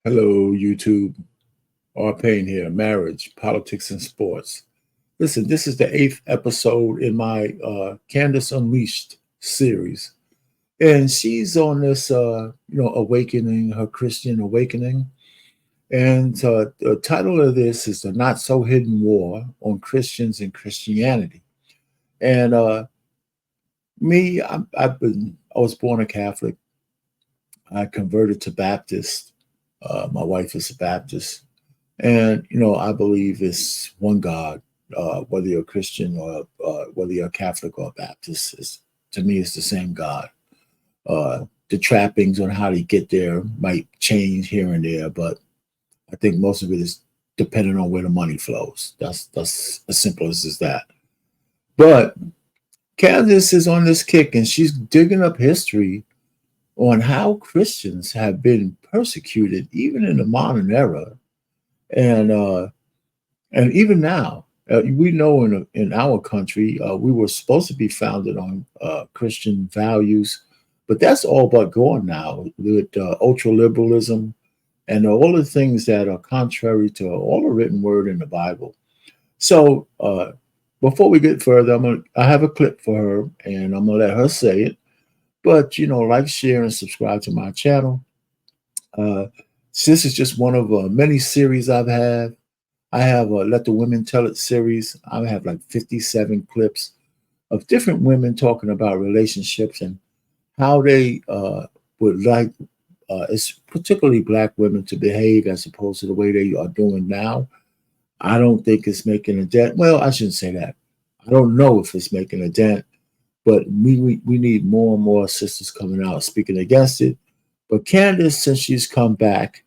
Hello, YouTube. R. Payne here, marriage, politics, and sports. Listen, this is the eighth episode in my Candace Unleashed series. And she's on this, awakening, her Christian awakening. And the title of this is The Not So Hidden War on Christians and Christianity. And I was born a Catholic. I converted to Baptist. My wife is a Baptist. And, I believe it's one God, whether you're a Christian or whether you're a Catholic or a Baptist. To me, it's the same God. The trappings on how to get there might change here and there, but I think most of it is dependent on where the money flows. That's as simple as that. But Candace is on this kick and she's digging up history on how Christians have been persecuted even in the modern era. And even now, we know in our country, we were supposed to be founded on Christian values, but that's all but gone now with ultra liberalism and all the things that are contrary to all the written word in the Bible. So before we get further, I have a clip for her, and I'm gonna let her say it. But like, share, and subscribe to my channel. This is just one of many series I've had. I have a Let the Women Tell It series. I have like 57 clips of different women talking about relationships and how they would like, it's particularly Black women, to behave as opposed to the way they are doing now. I don't think it's making a dent. Well, I shouldn't say that. I don't know if it's making a dent, but we need more and more sisters coming out speaking against it. But Candace, since she's come back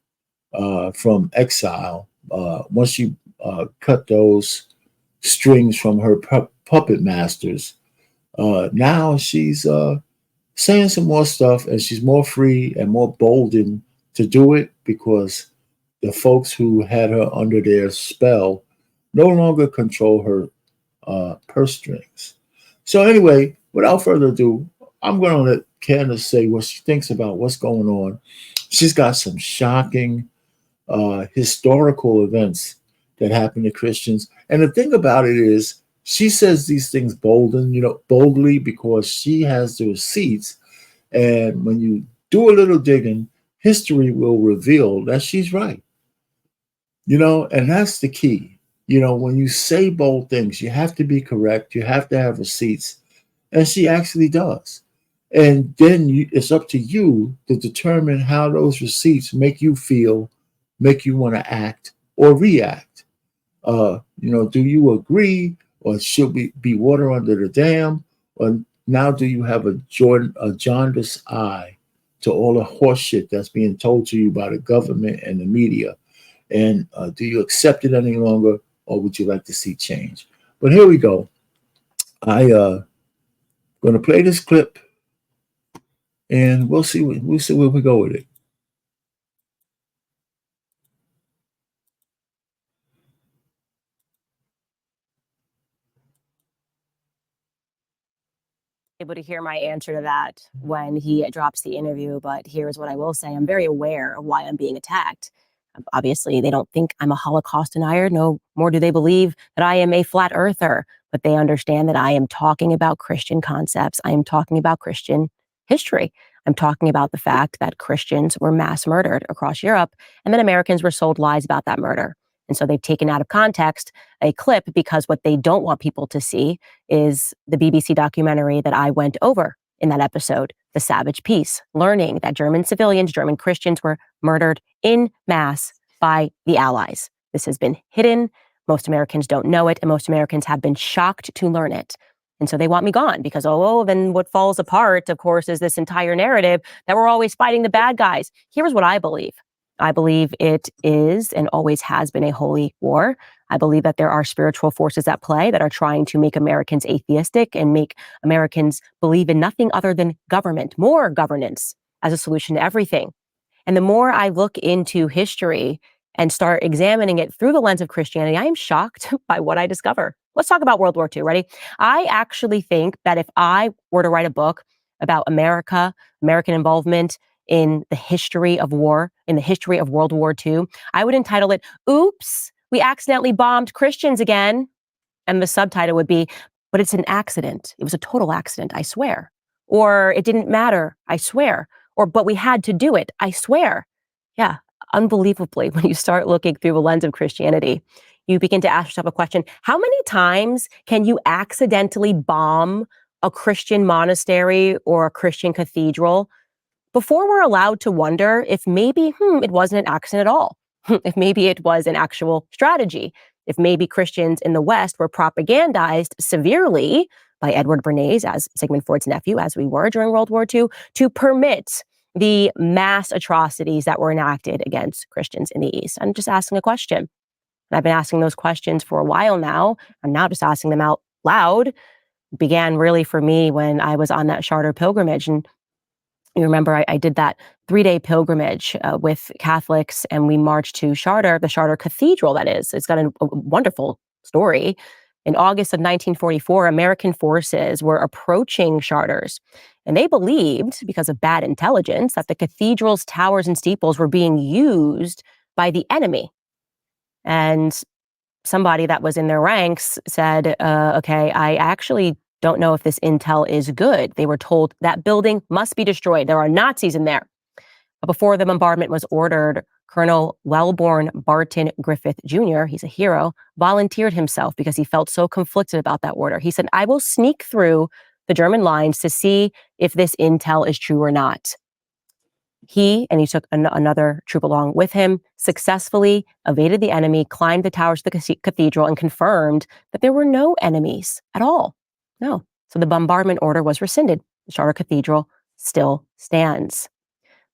from exile, once you cut those strings from her puppet masters, now she's saying some more stuff, and she's more free and more boldened to do it because the folks who had her under their spell no longer control her purse strings. So anyway, without further ado, I'm going to let Candace say what she thinks about what's going on. She's got some shocking historical events that happen to Christians. And the thing about it is, she says these things boldly because she has the receipts. And when you do a little digging, history will reveal that she's right. And that's the key. When you say bold things, you have to be correct. You have to have receipts. And she actually does. And then it's up to you to determine how those receipts make you feel, make you want to act or react. Do you agree, or should we be water under the dam? Or now do you have a jaundiced eye to all the horse shit that's being told to you by the government and the media? And do you accept it any longer, or would you like to see change? But here we go. I going to play this clip, and we'll see where we go with it. Able to hear my answer to that when he drops the interview, but here's what I will say. I'm very aware of why I'm being attacked. Obviously, they don't think I'm a Holocaust denier. No more do they believe that I am a flat earther, but they understand that I am talking about Christian concepts. I am talking about Christian history. I'm talking about the fact that Christians were mass murdered across Europe, and then Americans were sold lies about that murder. And so they've taken out of context a clip because what they don't want people to see is the BBC documentary that I went over in that episode, The Savage Peace, learning that German civilians, German Christians were murdered in mass by the Allies. This has been hidden. Most Americans don't know it, and most Americans have been shocked to learn it. And so they want me gone because, then what falls apart, of course, is this entire narrative that we're always fighting the bad guys. Here's what I believe. I believe it is and always has been a holy war. I believe that there are spiritual forces at play that are trying to make Americans atheistic and make Americans believe in nothing other than government, more governance as a solution to everything. And the more I look into history and start examining it through the lens of Christianity, I am shocked by what I discover. Let's talk about World War II. Ready? I actually think that if I were to write a book about America, American involvement in the history of war, in the history of World War II, I would entitle it, "Oops, we accidentally bombed Christians again." And the subtitle would be, "But it's an accident. It was a total accident, I swear." Or, "It didn't matter, I swear." Or, "But we had to do it, I swear." Yeah, unbelievably, when you start looking through the lens of Christianity, you begin to ask yourself a question: how many times can you accidentally bomb a Christian monastery or a Christian cathedral before we're allowed to wonder if maybe, it wasn't an accident at all? If maybe it was an actual strategy? If maybe Christians in the West were propagandized severely by Edward Bernays, as Sigmund Freud's nephew, as we were during World War II, to permit the mass atrocities that were enacted against Christians in the East? I'm just asking a question. And I've been asking those questions for a while now. I'm now just asking them out loud. It began really for me when I was on that charter pilgrimage. And you remember I did that 3-day pilgrimage with Catholics, and we marched to Charter, the Charter Cathedral, that is. It's got a wonderful story. In August of 1944, American forces were approaching Charters, and they believed, because of bad intelligence, that the cathedral's towers and steeples were being used by the enemy. And somebody that was in their ranks said, okay, I actually don't know if this intel is good. They were told that building must be destroyed. There are Nazis in there. But before the bombardment was ordered, Colonel Wellborn Barton Griffith Jr., he's a hero, volunteered himself because he felt so conflicted about that order. He said, "I will sneak through the German lines to see if this intel is true or not." He took another troop along with him, successfully evaded the enemy, climbed the towers of the cathedral, and confirmed that there were no enemies at all. No. So the bombardment order was rescinded. The Charter Cathedral still stands.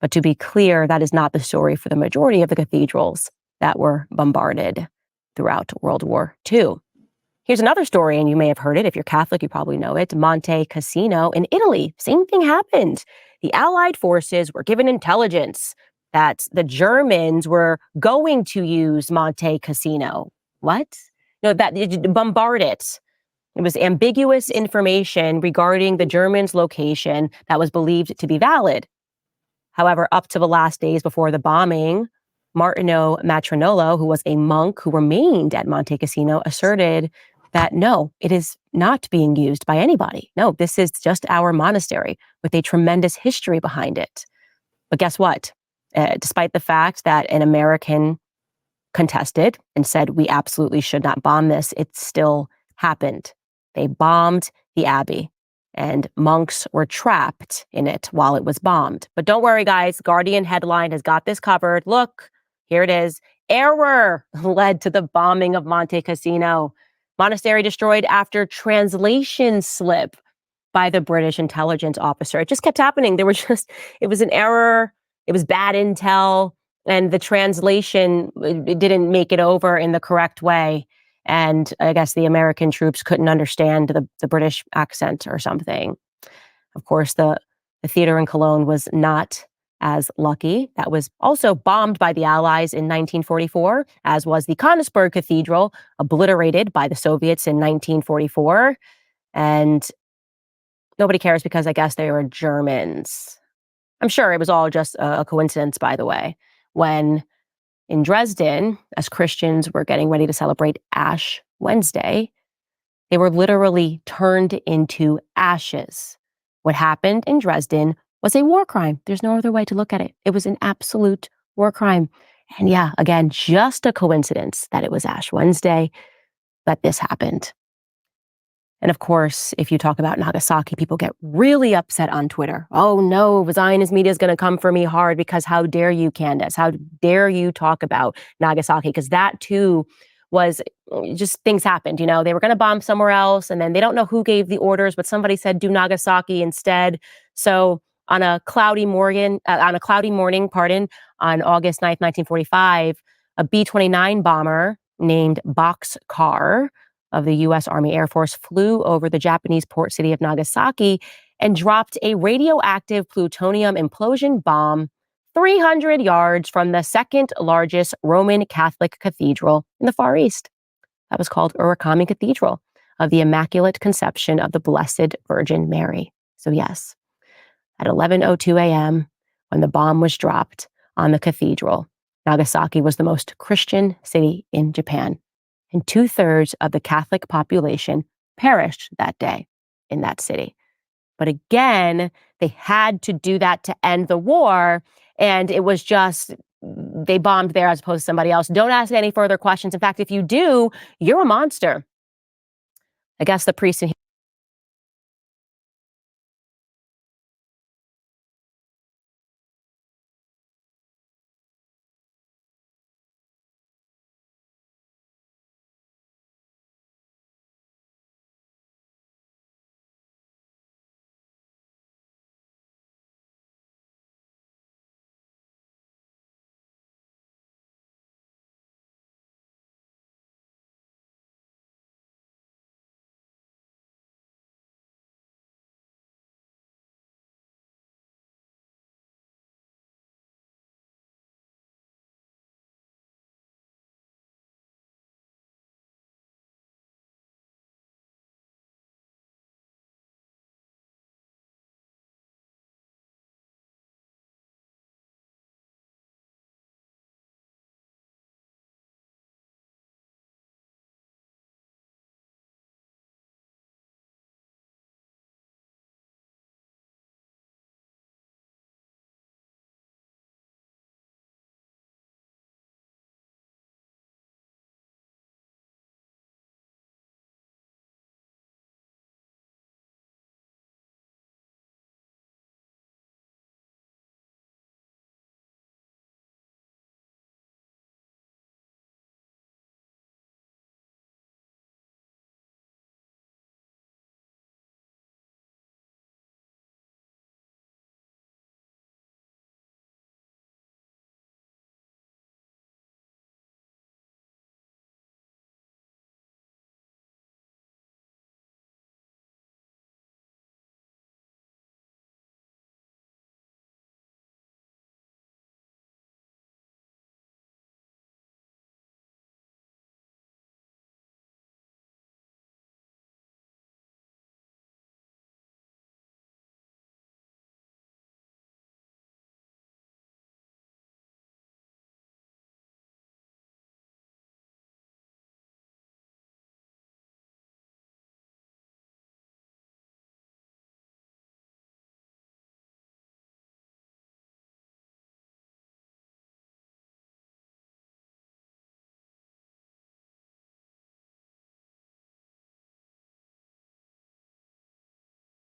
But to be clear, that is not the story for the majority of the cathedrals that were bombarded throughout World War II. Here's another story, and you may have heard it. If you're Catholic, you probably know it. Monte Cassino in Italy. Same thing happened. The Allied forces were given intelligence that the Germans were going to use Monte Cassino. What? No, that bombard it. It was ambiguous information regarding the Germans' location that was believed to be valid. However, up to the last days before the bombing, Martino Matronolo, who was a monk who remained at Monte Cassino, asserted that no, it is not being used by anybody. No, this is just our monastery with a tremendous history behind it. But guess what? Despite the fact that an American contested and said we absolutely should not bomb this, it still happened. They bombed the abbey, and monks were trapped in it while it was bombed. But don't worry, guys. Guardian headline has got this covered. Look, here it is. Error led to the bombing of Monte Cassino. Monastery destroyed after translation slip by the British intelligence officer. It just kept happening. It was an error. It was bad intel. And the translation, it didn't make it over in the correct way. And I guess the American troops couldn't understand the British accent or something. Of course, the theater in Cologne was not as lucky. That was also bombed by the Allies in 1944, as was the Königsberg Cathedral, obliterated by the Soviets in 1944. And nobody cares because I guess they were Germans. I'm sure it was all just a coincidence, by the way, when in Dresden, as Christians were getting ready to celebrate Ash Wednesday, they were literally turned into ashes. What happened in Dresden was a war crime. There's no other way to look at it. It was an absolute war crime. And yeah, again, just a coincidence that it was Ash Wednesday that this happened. And of course, if you talk about Nagasaki, people get really upset on Twitter. Oh no, Zionist media is going to come for me hard because how dare you, Candace? How dare you talk about Nagasaki? Because that too was just things happened. They were going to bomb somewhere else, and then they don't know who gave the orders, but somebody said do Nagasaki instead. So on a cloudy morning, on August 9th, 1945, a B-29 bomber named Boxcar of the U.S. Army Air Force flew over the Japanese port city of Nagasaki and dropped a radioactive plutonium implosion bomb 300 yards from the second largest Roman Catholic cathedral in the Far East. That was called Urakami Cathedral of the Immaculate Conception of the Blessed Virgin Mary. So yes, at 11:02 a.m., when the bomb was dropped on the cathedral. Nagasaki was the most Christian city in Japan, and 2/3 of the Catholic population perished that day in that city. But again, they had to do that to end the war, and it was just they bombed there as opposed to somebody else. Don't ask any further questions. In fact, if you do, you're a monster. I guess the priest in